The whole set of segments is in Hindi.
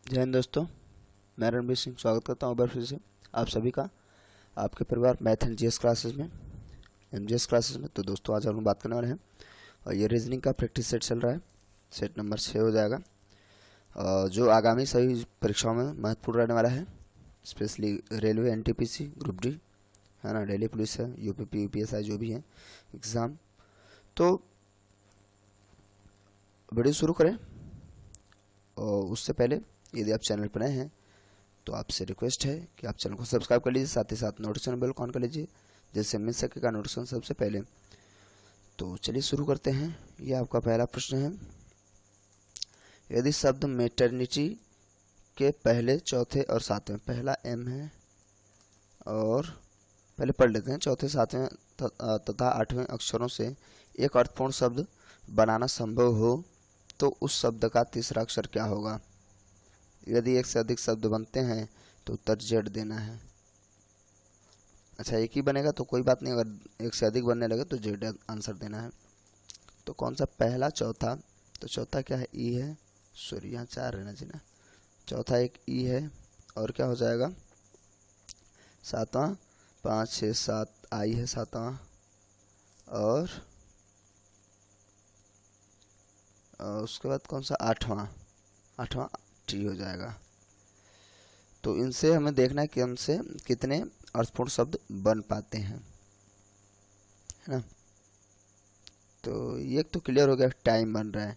जय हिंद दोस्तों, मैं रणबीर सिंह स्वागत करता हूँ एक बार फिर से आप सभी का आपके परिवार मैथ एंड जीएस क्लासेस में एमजीएस क्लासेस में। तो दोस्तों आज हम बात करने वाले हैं और ये रीजनिंग का प्रैक्टिस सेट चल रहा है। सेट नंबर 6 हो जाएगा जो आगामी सभी परीक्षाओं में महत्वपूर्ण रहने वाला है, specially railway, NTPC, group D है ना, दिल्ली पुलिस है, यूपीपी, यूपीएसआई जो भी है एग्ज़ाम। तो वीडियो शुरू करें और उससे पहले यदि आप चैनल पर नए हैं तो आपसे रिक्वेस्ट है कि आप चैनल को सब्सक्राइब कर लीजिए, साथ ही साथ नोटिफिकेशन बेल ऑन कर लीजिए जिससे मिल सकेगा नोटिफिकेशन सबसे पहले। तो चलिए शुरू करते हैं। ये आपका पहला प्रश्न है, यदि शब्द मैटरनिटी के पहले, चौथे और सातवें, पहला एम है और पहले पढ़ लेते हैं, चौथे, सातवें तथा आठवें अक्षरों से एक अर्थपूर्ण शब्द बनाना संभव हो तो उस शब्द का तीसरा अक्षर क्या होगा? यदि एक से अधिक शब्द बनते हैं तो उत्तर जेड देना है। अच्छा, एक ही बनेगा तो कोई बात नहीं, अगर एक से अधिक बनने लगे तो जेड आंसर देना है। तो कौन सा पहला, चौथा? तो चौथा क्या है? ई है, सॉरी यहाँ 4 रहना चाहिए ना। चौथा एक ई है और क्या हो जाएगा? सातवां, 5, 6, 7 आई है सातवां, और उसके बाद कौन सा? आठवां टी हो जाएगा। तो इनसे हमें देखना है कि हमसे कितने अर्थपूर्ण शब्द बन पाते हैं, है ना। तो ये तो क्लियर हो गया, टाइम बन रहा है,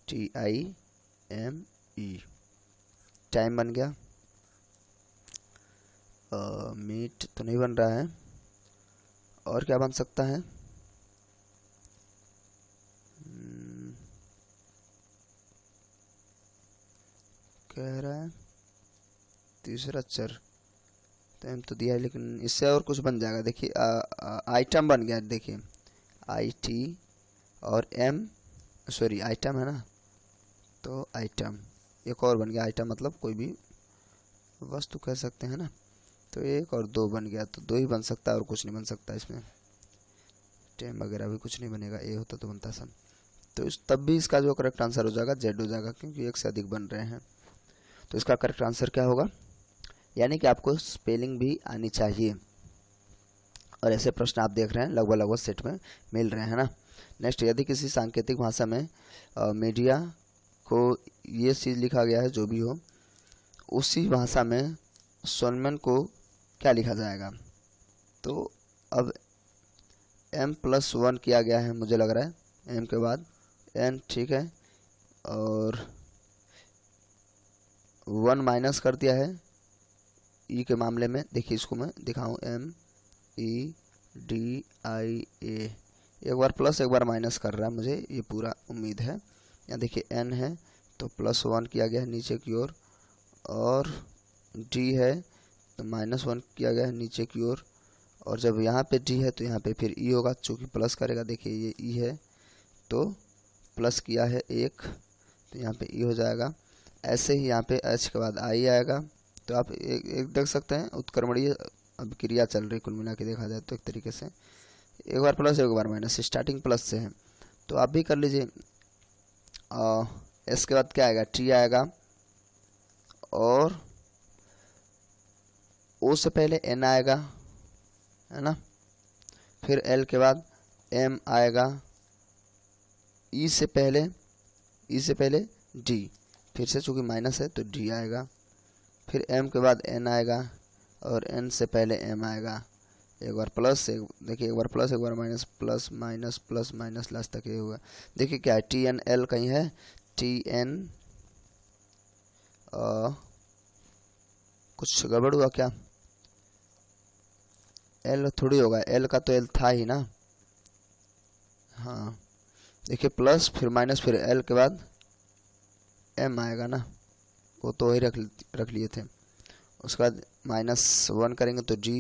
TIME, टाइम बन गया। मीट तो नहीं बन रहा है, और क्या बन सकता है? कह रहा है तीसरा अक्षर टाइम तो दिया है, लेकिन इससे और कुछ बन जाएगा। देखिए आइटम बन गया, देखिए IT और M, सॉरी आइटम है ना, तो आइटम एक और बन गया। आइटम मतलब कोई भी वस्तु कह सकते हैं ना। तो एक और दो बन गया, तो दो ही बन सकता है और कुछ नहीं बन सकता इसमें। टेम वगैरह भी कुछ नहीं बनेगा, ए होता तो बनता सब। तो तब भी इसका जो करेक्ट आंसर हो जाएगा जेड हो जाएगा, क्योंकि एक से अधिक बन रहे हैं। तो इसका करेक्ट आंसर क्या होगा? यानी कि आपको स्पेलिंग भी आनी चाहिए, और ऐसे प्रश्न आप देख रहे हैं लगभग सेट में मिल रहे हैं ना। नेक्स्ट, यदि किसी सांकेतिक भाषा में मीडिया को ये चीज़ लिखा गया है, जो भी हो, उसी भाषा में सोनमन को क्या लिखा जाएगा? तो अब M+1 किया गया है, मुझे लग रहा है M के बाद N, ठीक है, और 1 माइनस कर दिया है ई के मामले में। देखिए इसको मैं दिखाऊं, MEDIA, एक बार प्लस एक बार माइनस कर रहा है, मुझे ये पूरा उम्मीद है। यहाँ देखिए N है तो +1 किया गया है नीचे की ओर, और D है तो -1 किया गया है नीचे की ओर, और जब यहाँ पे D है तो यहाँ पे फिर E होगा, चूँकि प्लस करेगा। देखिए ये E है तो प्लस किया है 1, तो यहाँ पे E हो जाएगा। ऐसे ही यहाँ पे H के बाद I आएगा। तो आप एक देख सकते हैं, उत्क्रमणीय अब क्रिया चल रही, कुल मिला के देखा जाए तो एक तरीके से एक बार प्लस एक बार माइनस, स्टार्टिंग प्लस से है। तो आप भी कर लीजिए। एस के बाद क्या आएगा? टी आएगा, और ओ से पहले एन आएगा, है ना। फिर एल के बाद एम आएगा, ई से पहले डी, फिर से चूँकि माइनस है तो डी आएगा। फिर एम के बाद एन आएगा, और एन से पहले एम आएगा। एक बार प्लस, देखिए एक बार प्लस एक बार minus, plus minus plus minus last तक ये हुआ। देखिए क्या है, TNL कहीं है, TN कुछ गड़बड़ हुआ क्या? एल थोड़ी होगा, एल का तो एल था ही ना। हाँ देखिए प्लस फिर माइनस फिर एल के बाद एम आएगा ना, वो तो वही रख लिए थे। उसके बाद -1 करेंगे तो G,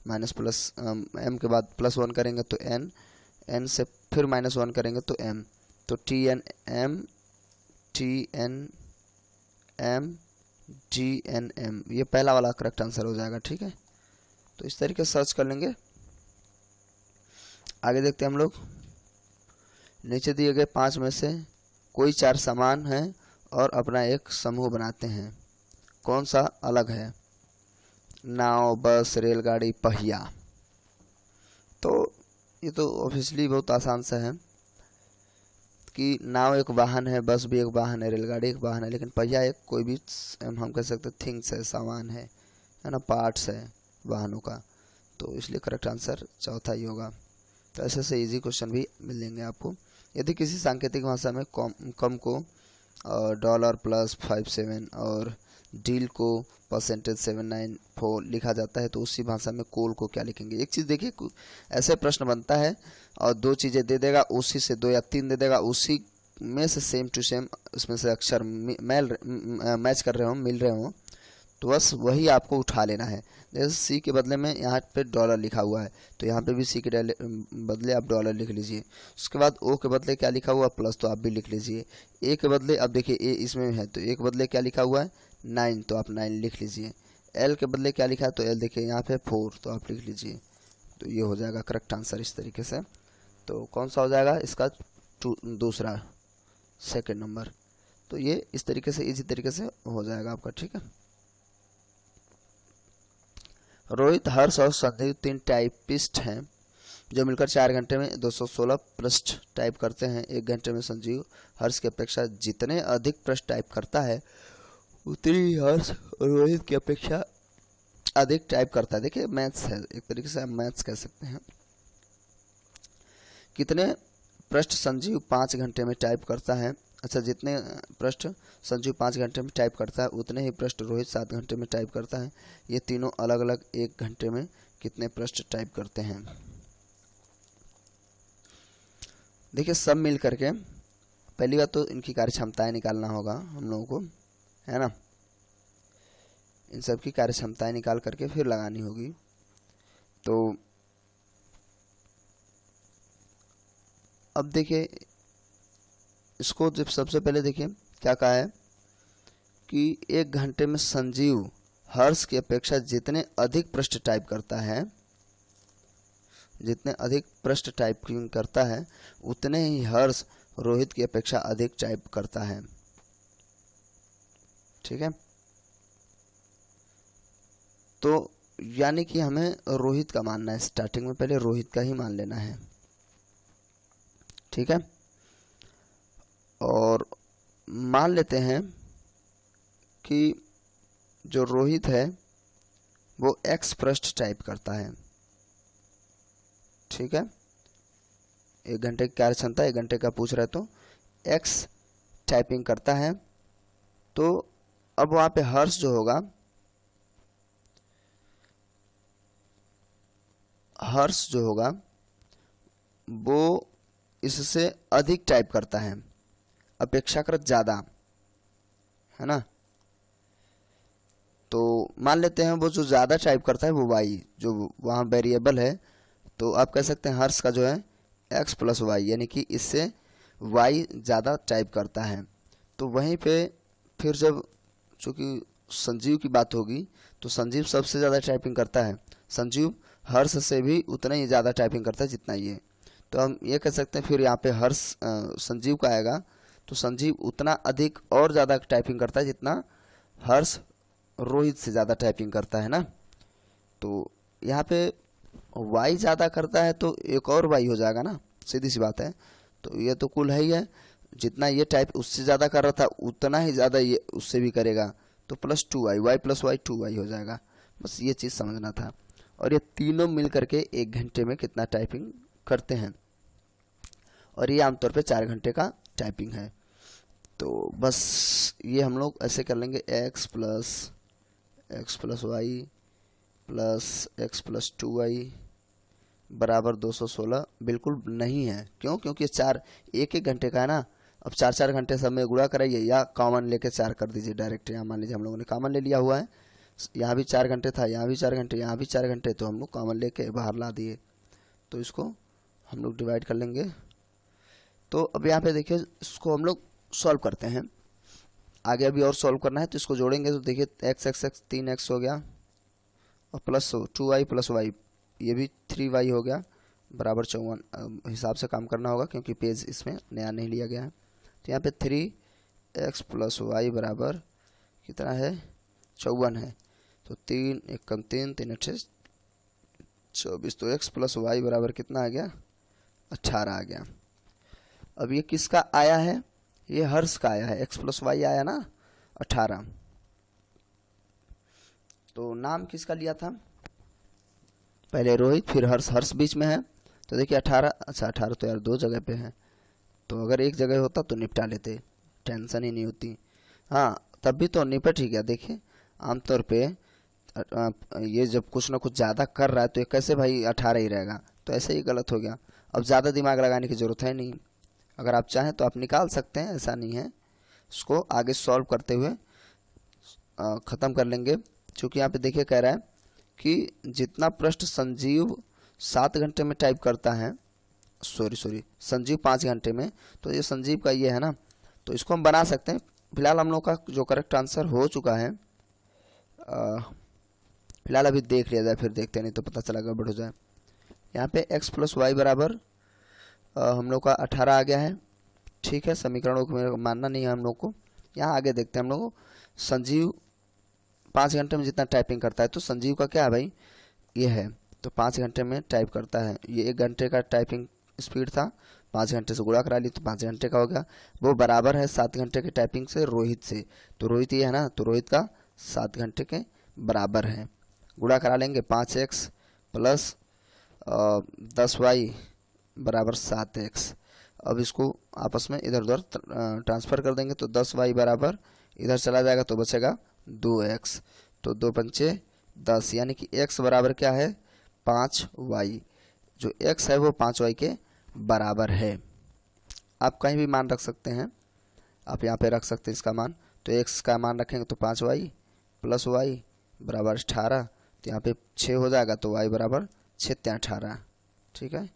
माइनस प्लस M के बाद +1 करेंगे तो N, N से फिर -1 करेंगे तो M, तो TNM GNM, ये पहला वाला करेक्ट आंसर हो जाएगा। ठीक है, तो इस तरीके से सर्च कर लेंगे। आगे देखते हैं हम लोग। नीचे दिए गए 5 में से कोई 4 समान हैं और अपना एक समूह बनाते हैं। कौन सा अलग है? नाव, बस, रेलगाड़ी, पहिया। तो ये तो ऑब्वियसली बहुत आसान सा है कि नाव एक वाहन है, बस भी एक वाहन है, रेलगाड़ी एक वाहन है, लेकिन पहिया एक कोई भी हम कह सकते थिंग्स है, सामान है ना, पार्ट्स है वाहनों का। तो इसलिए करेक्ट आंसर चौथा ही होगा। तो ऐसे से इजी क्वेश्चन भी मिलेंगे आपको। यदि किसी सांकेतिक भाषा में कम को डॉलर प्लस 57 और डील को %794 लिखा जाता है तो उसी भाषा में कोल को क्या लिखेंगे? एक चीज़ देखिए, ऐसे प्रश्न बनता है और दो चीज़ें दे देगा, उसी से 2 या 3 दे देगा, उसी में से सेम टू सेम इसमें से अक्षर मैच कर रहे हो, मिल रहे हो, तो बस वही आपको उठा लेना है। जैसे सी के बदले में यहाँ पे डॉलर लिखा हुआ है, तो यहाँ पे भी सी के बदले आप डॉलर लिख लीजिए। उसके बाद ओ के बदले क्या लिखा हुआ प्लस, तो आप भी लिख लीजिए। ए के बदले, अब देखिए ए इसमें है तो ए के बदले क्या लिखा हुआ है 9, तो आप 9 लिख लीजिए। एल के बदले क्या लिखा है, तो एल देखिए यहाँ पे 4, तो आप लिख लीजिए। तो ये हो जाएगा करेक्ट आंसर इस तरीके से। तो कौन सा हो जाएगा इसका? दूसरा, सेकेंड नंबर। तो ये इस तरीके से इजी तरीके से हो जाएगा आपका, ठीक है। रोहित, हर्ष और संदीप 3 टाइपिस्ट हैं जो मिलकर 4 घंटे में 216 पृष्ठ टाइप करते हैं। 1 घंटे में संजीव हर्ष की अपेक्षा जितने अधिक पृष्ठ टाइप करता है उतनी हर्ष रोहित की अपेक्षा अधिक टाइप करता है। देखिए मैथ्स है, एक तरीके से हम मैथ्स कह सकते हैं। कितने पृष्ठ संजीव 5 घंटे में टाइप करता है? अच्छा, जितने पृष्ठ संजीव 5 घंटे में टाइप करता है उतने ही पृष्ठ रोहित 7 घंटे में टाइप करता है। ये तीनों अलग अलग 1 घंटे में कितने पृष्ठ टाइप करते हैं? देखिए सब मिल करके पहली बात तो इनकी कार्य क्षमताएं निकालना होगा हम लोगों को, है ना। इन सब की कार्य क्षमताएं निकाल करके फिर लगानी होगी। तो अब देखिए इसको जब सबसे पहले देखिए क्या कहा है कि 1 घंटे में संजीव हर्ष की अपेक्षा जितने अधिक पृष्ठ टाइप करता है, जितने अधिक पृष्ठ टाइपिंग करता है उतने ही हर्ष रोहित की अपेक्षा अधिक टाइप करता है, ठीक है। तो यानी कि हमें रोहित का मानना है, स्टार्टिंग में पहले रोहित का ही मान लेना है, ठीक है। और मान लेते हैं कि जो रोहित है वो x पृष्ठ टाइप करता है, ठीक है। 1 घंटे की कार्य क्षमता 1 घंटे का पूछ रहा है तो x टाइपिंग करता है। तो अब वहां पे हर्ष जो होगा, हर्ष जो होगा वो इससे अधिक टाइप करता है, अपेक्षाकृत ज्यादा, है ना। तो मान लेते हैं वो जो ज्यादा टाइप करता है वो y, जो वहां वेरिएबल है, तो आप कह सकते हैं हर्ष का जो है x प्लस वाई, यानी कि इससे y ज़्यादा टाइप करता है। तो वहीं पे फिर जब चूँकि संजीव की बात होगी तो संजीव सबसे ज़्यादा टाइपिंग करता है, संजीव हर्ष से भी उतना ही ज़्यादा टाइपिंग करता है जितना ये। तो हम ये कह सकते हैं फिर यहाँ पे हर्ष संजीव का आएगा तो संजीव उतना अधिक और ज़्यादा टाइपिंग करता है जितना हर्ष रोहित से ज़्यादा टाइपिंग करता है ना। तो यहाँ पे y ज़्यादा करता है तो एक और y हो जाएगा ना, सीधी सी बात है। तो ये तो कुल है ही है, जितना ये टाइप उससे ज़्यादा कर रहा था उतना ही ज़्यादा ये उससे भी करेगा, तो plus 2y, y plus Y 2y हो जाएगा। बस ये चीज़ समझना था। और ये तीनों मिल करके 1 घंटे में कितना टाइपिंग करते हैं, और ये आमतौर पे 4 घंटे का टाइपिंग है। तो बस ये हम लोग ऐसे कर लेंगे x plus y plus x plus 2y बराबर 216 बिल्कुल नहीं है। क्यों? क्योंकि 1 घंटे का है ना। अब 4 घंटे सब में गुणा कराइए या कॉमन लेके 4 कर दीजिए डायरेक्ट। यहाँ मान लीजिए हम लोगों ने कॉमन ले लिया हुआ है, यहाँ भी 4 घंटे था, यहाँ भी 4 घंटे, यहाँ भी 4 घंटे, तो हम लोग कॉमन लेके बाहर ला दिए। तो इसको हम लोग डिवाइड कर लेंगे। तो अब यहाँ पे देखिए इसको हम लोग सॉल्व करते हैं, आगे अभी और सॉल्व करना है। तो इसको जोड़ेंगे तो देखिए x 3x हो गया और प्लस 2y प्लस वाई, ये भी 3y हो गया बराबर 54। हिसाब से काम करना होगा क्योंकि पेज इसमें नया नहीं लिया गया है। तो यहाँ पे 3x प्लस वाई बराबर कितना है 54 है, तो 3 एकम 3 3 अट्ठे 24, तो x प्लस वाई बराबर कितना आ गया, 18 आ गया। अब ये किसका आया है, ये हर्ष का आया है, x प्लस वाई आया ना 18। तो नाम किसका लिया था, पहले रोहित फिर हर्ष, हर्ष बीच में है तो देखिए 18, अच्छा 18 तो यार दो जगह पे है, तो अगर एक जगह होता तो निपटा लेते, टेंशन ही नहीं होती। हाँ तब भी तो निपट ही गया। देखिए आमतौर पे ये जब कुछ ना कुछ ज़्यादा कर रहा है तो ये कैसे भाई 18 ही रहेगा, तो ऐसे ही गलत हो गया। अब ज़्यादा दिमाग लगाने की ज़रूरत है नहीं, अगर आप चाहें तो आप निकाल सकते हैं, ऐसा नहीं है। इसको आगे सॉल्व करते हुए ख़त्म कर लेंगे, क्योंकि यहाँ पे देखिए कह रहा है कि जितना पृष्ठ संजीव 7 घंटे में टाइप करता है, सॉरी संजीव 5 घंटे में, तो ये संजीव का ये है ना, तो इसको हम बना सकते हैं। फिलहाल हम लोग का जो करेक्ट आंसर हो चुका है, फिलहाल अभी देख लिया जाए, फिर देखते हैं, नहीं तो पता चला गड़बड़ हो जाए। यहाँ पे x प्लस वाई बराबर हम लोग का 18 आ गया है, ठीक है। समीकरणों को मानना नहीं है हम लोग को। यहाँ आगे देखते हैं हम लोग, संजीव 5 घंटे में जितना टाइपिंग करता है, तो संजीव का क्या है भाई, ये है, तो 5 घंटे में टाइप करता है। ये 1 घंटे का टाइपिंग स्पीड था, 5 घंटे से गुणा करा ली तो 5 घंटे का हो गया। वो बराबर है 7 घंटे के टाइपिंग से रोहित से, तो रोहित ये है ना, तो रोहित का 7 घंटे के बराबर है। गुणा करा लेंगे, 5x प्लस 10y बराबर 7x। अब इसको आपस में इधर उधर ट्रांसफ़र कर देंगे, तो 10y बराबर इधर चला जाएगा तो बचेगा 2x, तो 2 पंचे 10, यानी कि x बराबर क्या है 5y, जो x है वो 5y के बराबर है। आप कहीं भी मान रख सकते हैं, आप यहाँ पे रख सकते हैं इसका मान, तो x का मान रखेंगे तो 5y प्लस वाई बराबर 18, तो यहाँ पे 6 हो जाएगा, तो y बराबर 6 × 18, ठीक है।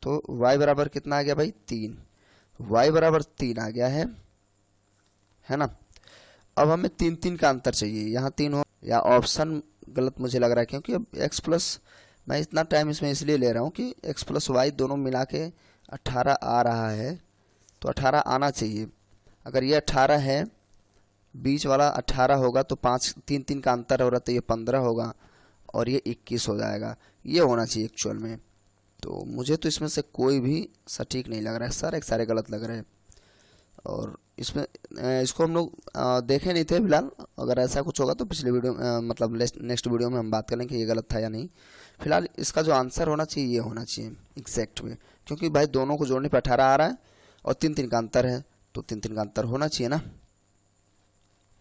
तो y बराबर कितना आ गया भाई 3, y बराबर 3 आ गया है ना। अब हमें 3 3 का अंतर चाहिए, यहाँ 3 हो, या ऑप्शन गलत मुझे लग रहा है, क्योंकि अब x प्लस, मैं इतना टाइम इसमें इसलिए ले रहा हूँ कि x प्लस वाई दोनों मिला के 18 आ रहा है, तो 18 आना चाहिए। अगर ये 18 है, बीच वाला 18 होगा, तो 5 3 3 का अंतर हो रहा है, तो ये 15 होगा और ये 21 हो जाएगा, ये होना चाहिए एक्चुअल में। तो मुझे तो इसमें से कोई भी सटीक नहीं लग रहा है, सारे सारे गलत लग रहे हैं। और इसमें इसको हम लोग देखे नहीं थे फिलहाल, अगर ऐसा कुछ होगा तो पिछले वीडियो मतलब नेक्स्ट वीडियो में हम बात करें कि ये गलत था या नहीं। फिलहाल इसका जो आंसर होना चाहिए ये होना चाहिए एग्जैक्ट में, क्योंकि भाई दोनों को जोड़ने पर 18 आ रहा है और 3 3 का अंतर है, तो 3 3 का अंतर होना चाहिए ना,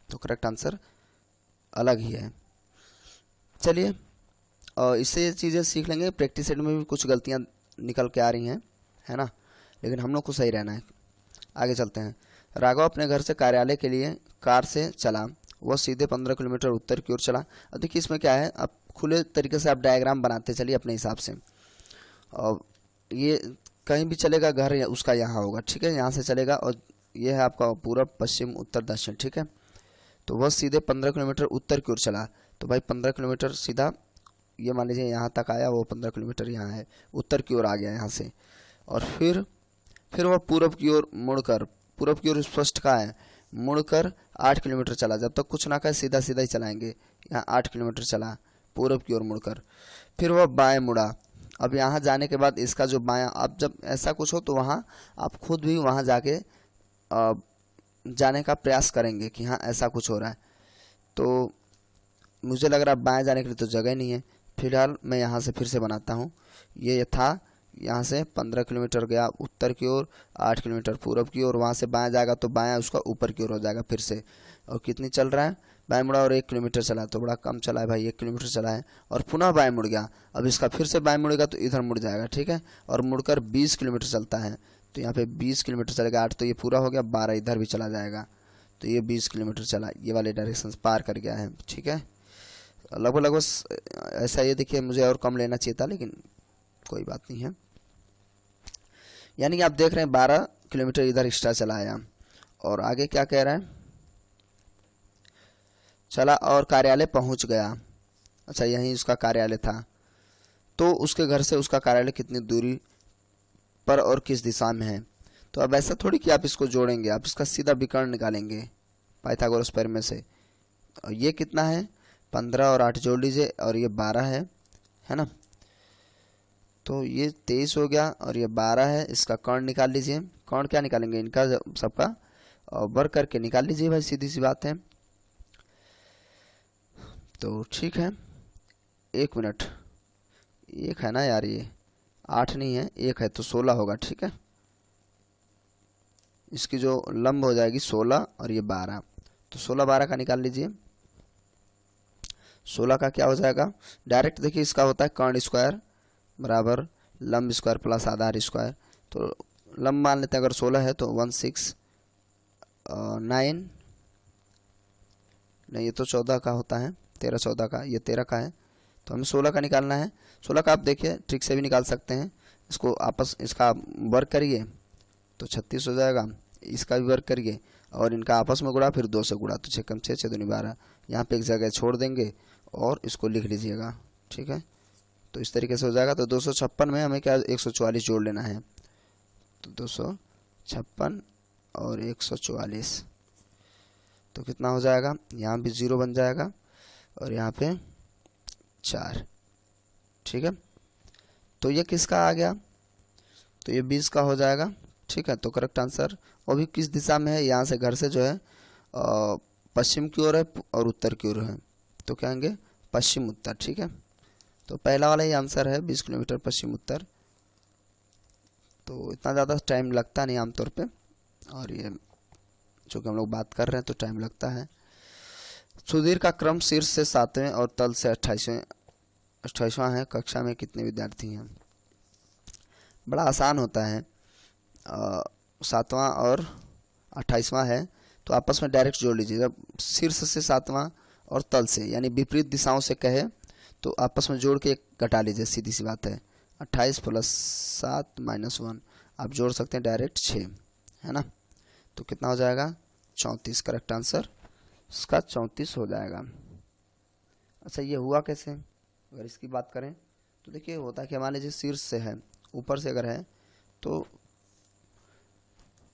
तो करेक्ट आंसर अलग ही है। चलिए इससे ये चीज़ें सीख लेंगे, प्रैक्टिस सेट में भी कुछ गलतियाँ निकल के आ रही हैं, है ना, लेकिन हम लोग को सही रहना है। आगे चलते हैं। राघव अपने घर से कार्यालय के लिए कार से चला, वह सीधे 15 किलोमीटर उत्तर की ओर चला। अब देखिए इसमें क्या है, आप खुले तरीके से आप डायग्राम बनाते चलिए अपने हिसाब से, और ये कहीं भी चलेगा, घर या उसका यहाँ होगा, ठीक है, यहाँ से चलेगा, और ये है आपका पूर्व पश्चिम उत्तर दक्षिण, ठीक है। तो वह सीधे 15 किलोमीटर उत्तर की ओर चला, तो भाई 15 किलोमीटर सीधा, ये मान लीजिए यहाँ तक आया, वो 15 किलोमीटर यहाँ है, उत्तर की ओर आ गया यहाँ से, और फिर वह पूर्व की ओर मुड़कर, पूर्व की ओर स्पष्ट कहा है, मुड़कर 8 किलोमीटर चला। जब तक कुछ ना कहे सीधा सीधा ही चलाएंगे, यहाँ 8 किलोमीटर चला पूर्व की ओर मुड़कर, फिर वह बाएं मुड़ा। अब यहाँ जाने के बाद इसका जो बायां, अब जब ऐसा कुछ हो तो वहाँ आप खुद भी वहाँ जाके जाने का प्रयास करेंगे कि हाँ ऐसा कुछ हो रहा है। तो मुझे लग रहा है बाएं जाने के लिए तो जगह नहीं है, फिलहाल मैं यहाँ से फिर से बनाता हूँ। ये था, यहाँ से 15 किलोमीटर गया उत्तर की ओर, 8 किलोमीटर पूर्व की ओर, वहाँ से बाएं जाएगा तो बायां उसका ऊपर की ओर हो जाएगा फिर से। और कितनी चल रहा है, बाएं मुड़ा और 1 किलोमीटर चला, तो बड़ा कम चला है भाई, 1 किलोमीटर चला है, और पुनः बाएं मुड़ गया। अब इसका फिर से बाएं मुड़ेगा तो इधर मुड़ जाएगा, ठीक है, और मुड़कर 20 किलोमीटर चलता है, तो यहाँ पे 20 किलोमीटर चलेगा, 8 तो ये पूरा हो गया, 12 इधर भी चला जाएगा, तो ये 20 किलोमीटर चला, ये वाले डायरेक्शन पार कर गया है, ठीक है। लगभग लगभग ऐसा, ये देखिए मुझे और कम लेना चाहिए था, लेकिन कोई बात नहीं है। यानी कि आप देख रहे हैं 12 किलोमीटर इधर एक्स्ट्रा चला आया। और आगे क्या कह रहा है, चला और कार्यालय पहुंच गया। अच्छा, यहीं उसका कार्यालय था, तो उसके घर से उसका कार्यालय कितनी दूरी पर और किस दिशा में है। तो अब ऐसा थोड़ी कि आप इसको जोड़ेंगे, आप इसका सीधा विकर्ण निकालेंगे पाइथागोरस प्रमेय से, और ये कितना है, 15 और 8 जोड़ लीजिए और ये 12 है ना। तो ये 23 हो गया और ये 12 है, इसका कर्ण निकाल लीजिए। कर्ण क्या निकालेंगे, इनका सबका वर्ग करके निकाल लीजिए भाई, सीधी सी बात है। तो ठीक है, 1 मिनट, 1 है ना यार, ये 8 नहीं है, 1 है, तो 16 होगा, ठीक है। इसकी जो लंब हो जाएगी 16 और ये 12, तो 16 12 का निकाल लीजिए। 16 का क्या हो जाएगा, डायरेक्ट देखिए इसका होता है कर्ण स्क्वायर बराबर लंब स्क्वायर प्लस आधार स्क्वायर। तो लंब मान लेते हैं अगर 16 है तो 169, नहीं ये तो 14 का होता है, 13 14 का, ये 13 का है, तो हमें 16 का निकालना है। 16 का आप देखिए ट्रिक से भी निकाल सकते हैं, इसको इसका वर्ग करिए तो 36 हो जाएगा, इसका भी वर्ग करिए और इनका आपस में गुणा, फिर 2 से गुणा, तो 6 कम 6 6 दूनी 12, यहाँ पे एक जगह छोड़ देंगे और इसको लिख लीजिएगा, ठीक है। तो इस तरीके से हो जाएगा। तो 256 में हमें क्या 144 जोड़ लेना है, तो 256 और 144, तो कितना हो जाएगा, यहाँ भी 0 बन जाएगा और यहाँ पे 4, ठीक है। तो ये किसका आ गया, तो ये 20 का हो जाएगा, ठीक है। तो करेक्ट आंसर, वो भी किस दिशा में है, यहाँ से घर से जो है पश्चिम की ओर है और उत्तर की ओर है, तो कहेंगे पश्चिम उत्तर, ठीक है। तो पहला वाला ही आंसर है, 20 किलोमीटर पश्चिम उत्तर। तो इतना ज़्यादा टाइम लगता नहीं आमतौर पे, और ये चूँकि हम लोग बात कर रहे हैं तो टाइम लगता है। सुधीर का क्रम शीर्ष से 7वें और तल से 28वां है, कक्षा में कितने विद्यार्थी हैं। बड़ा आसान होता है, 7वां और 28वां है तो आपस में डायरेक्ट जोड़ लीजिए। जब शीर्ष से 7वां और तल से यानी विपरीत दिशाओं से कहे तो आपस में जोड़ के घटा लीजिए, सीधी सी बात है। 28 + 7 - 1 आप जोड़ सकते हैं डायरेक्ट 6, है ना। तो कितना हो जाएगा, 34, करेक्ट आंसर इसका 34 हो जाएगा। अच्छा ये हुआ कैसे, अगर इसकी बात करें तो देखिए होता है कि मान लीजिए शीर्ष से है, ऊपर से अगर है तो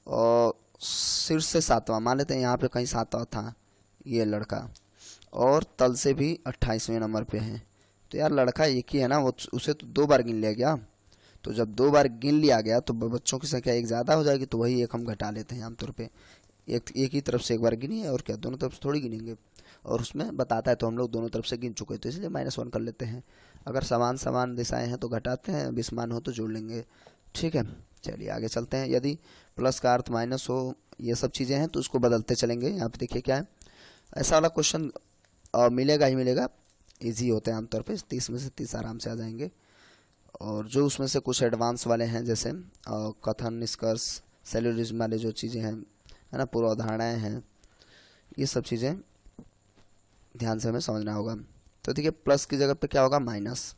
और शीर्ष से 7वां मान लेते हैं, यहाँ पे कहीं 7वां था ये लड़का, और तल से भी 28वें नंबर पे है। तो यार लड़का एक ही है ना, वो उसे तो 2 बार गिन लिया गया, तो जब 2 बार गिन लिया गया तो बच्चों की संख्या एक ज़्यादा हो जाएगी, तो वही एक हम घटा लेते हैं आमतौर पे। एक ही तरफ से एक बार गिनी है और क्या, दोनों तरफ से थोड़ी गिनेंगे, और उसमें बताता है तो हम लोग दोनों तरफ से गिन चुके हैं, तो इसलिए -1 कर लेते हैं। अगर समान दिशाएं हैं तो घटाते हैं, विषमान हो तो जोड़ लेंगे, ठीक है। चलिए आगे चलते हैं। यदि प्लस का अर्थ माइनस हो, ये सब चीज़ें हैं तो उसको बदलते चलेंगे। यहाँ पे देखिए क्या है, ऐसा वाला क्वेश्चन मिलेगा ही मिलेगा, ईजी होते हैं आमतौर पे, 30 में से 30 आराम से आ जाएंगे। और जो उसमें से कुछ एडवांस वाले हैं जैसे कथन, निष्कर्ष, सेल्यूलिज्म वाले जो चीज़ें हैं, है ना, पूर्वाधारणाएँ हैं, ये सब चीज़ें ध्यान से हमें समझना होगा। तो देखिए प्लस की जगह पे क्या होगा, माइनस,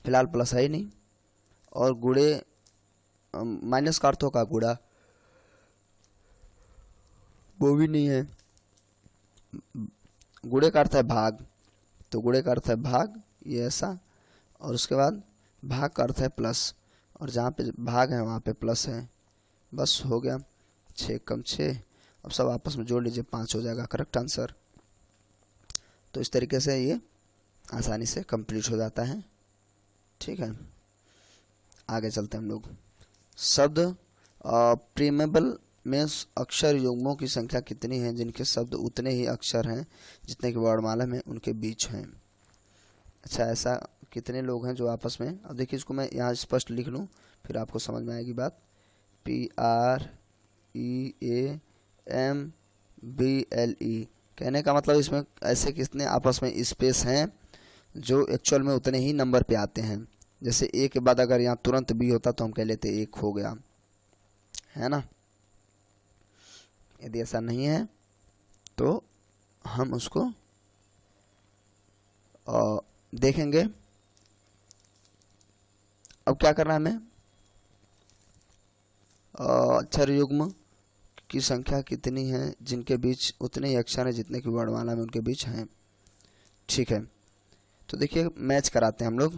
फिलहाल प्लस है ही नहीं, और गुणे माइनस का अर्थ होगा गुणा, वो भी नहीं है। गुणे का अर्थ है भाग, तो गुणे का अर्थ है भाग, ये ऐसा, और उसके बाद भाग का अर्थ है प्लस, और जहाँ पे भाग है वहाँ पे प्लस है, बस हो गया। 6 कम 6, अब सब आपस में जोड़ लीजिए, 5 हो जाएगा करेक्ट आंसर। तो इस तरीके से ये आसानी से कंप्लीट हो जाता है, ठीक है। आगे चलते हैं हम लोग। शब्द प्रीमेबल में अक्षर युग्मों की संख्या कितनी है जिनके शब्द उतने ही अक्षर हैं जितने कि वर्णमाला में उनके बीच हैं। अच्छा ऐसा कितने लोग हैं जो आपस में, अब देखिए इसको मैं यहाँ स्पष्ट लिख लूँ फिर आपको समझ में आएगी बात। PREAMBLE कहने का मतलब इसमें ऐसे कितने आपस में स्पेस हैं जो एक्चुअल में उतने ही नंबर पे आते हैं। जैसे ए के बाद अगर यहाँ तुरंत बी होता तो हम कह लेते 1 हो गया, है ना। यदि ऐसा नहीं है तो हम उसको देखेंगे। अब क्या करना है हमें, अक्षर युग्म की संख्या कितनी है जिनके बीच उतने ही अक्षर हैं जितने की वर्णमाला में उनके बीच हैं, ठीक है। तो देखिए मैच कराते हैं हम लोग,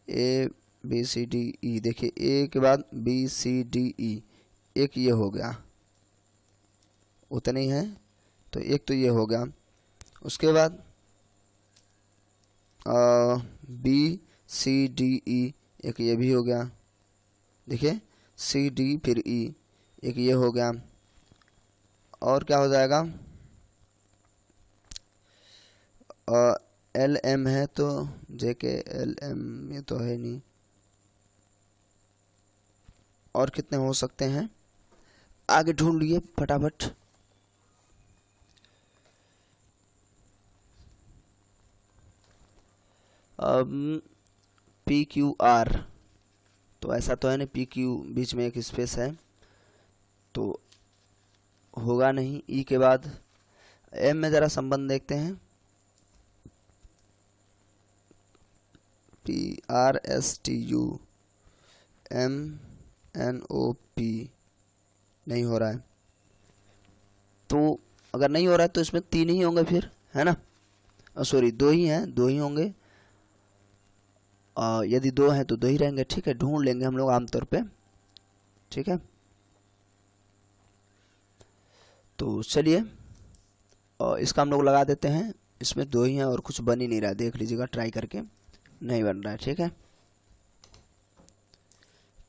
ABCDE, देखिए ए के बाद BCDE, एक ये हो गया, उतने ही हैं तो एक तो ये हो गया। उसके बाद बी सी डी ई, एक ये भी हो गया। देखिए सी डी फिर ई, एक ये हो गया। और क्या हो जाएगा, एल एम है तो जे के एल एम ये तो है नहीं। और कितने हो सकते हैं, आगे ढूंढ लिए फटाफट। पी क्यू आर, तो ऐसा तो है नहीं, पी क्यू बीच में एक स्पेस है तो होगा नहीं। ई के बाद एम में ज़रा संबंध देखते हैं, P R S T U M N O P, नहीं हो रहा है। तो अगर नहीं हो रहा है तो इसमें 3 ही होंगे फिर, है ना, सॉरी 2 ही हैं, 2 ही होंगे। यदि 2 हैं तो 2 ही रहेंगे, ठीक है, ढूंढ लेंगे हम लोग आमतौर पे, ठीक है। तो चलिए इसका हम लोग लगा देते हैं, इसमें 2 ही हैं और कुछ बन ही नहीं रहा, देख लीजिएगा ट्राई करके, नहीं बन रहा है, ठीक है।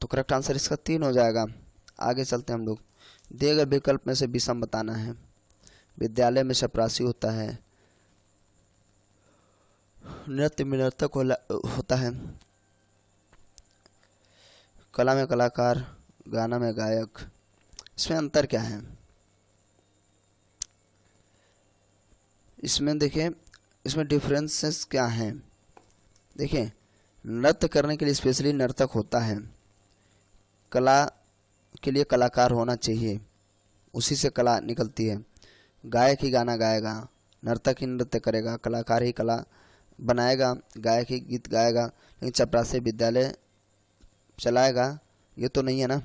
तो करेक्ट आंसर इसका 3 हो जाएगा। आगे चलते हैं हम लोग। दिए गए विकल्प में से विषम बताना है। विद्यालय में चपरासी होता है, नृत्य में नर्तक होता है, कला में कलाकार, गाना में गायक। इसमें अंतर क्या है, इसमें देखिए, इसमें डिफरेंसेस क्या हैं। देखिए नृत्य करने के लिए स्पेशली नर्तक होता है, कला के लिए कलाकार होना चाहिए, उसी से कला निकलती है। गायक ही गाना गाएगा, नर्तक ही नृत्य करेगा, कलाकार ही कला बनाएगा, गायक ही गीत गाएगा। लेकिन चपरासी विद्यालय चलाएगा, ये तो नहीं है ना,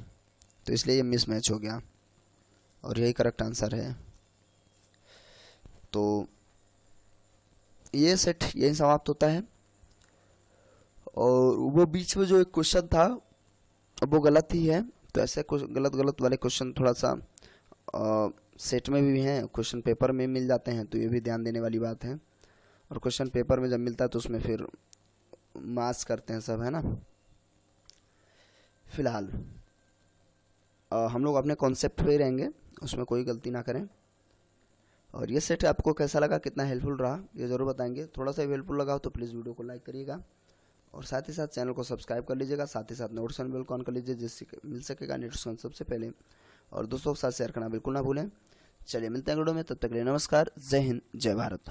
तो इसलिए ये मिसमैच हो गया और यही करेक्ट आंसर है। तो ये सेट यही समाप्त होता है। और वो बीच में जो एक क्वेश्चन था वो गलत ही है, तो ऐसे कुछ गलत वाले क्वेश्चन थोड़ा सा सेट में भी हैं, क्वेश्चन पेपर में मिल जाते हैं, तो ये भी ध्यान देने वाली बात है। और क्वेश्चन पेपर में जब मिलता है तो उसमें फिर मार्क्स करते हैं सब, है ना। फिलहाल हम लोग अपने कॉन्सेप्ट पे ही रहेंगे, उसमें कोई गलती ना करें। और ये सेट आपको कैसा लगा, कितना हेल्पफुल रहा, ये ज़रूर बताएंगे। थोड़ा सा हेल्पफुल लगा हो तो प्लीज़ वीडियो को लाइक करिएगा और साथ ही साथ चैनल को सब्सक्राइब कर लीजिएगा। साथ ही साथ नोटिफिकेशन बेल को ऑन कर लीजिए, जिससे मिल सकेगा नोटिफिकेशन सबसे पहले। और दोस्तों के साथ शेयर करना बिल्कुल ना भूलें। चलिए मिलते हैं वीडियो में, तब तक के लिए नमस्कार, जय हिंद, जय भारत।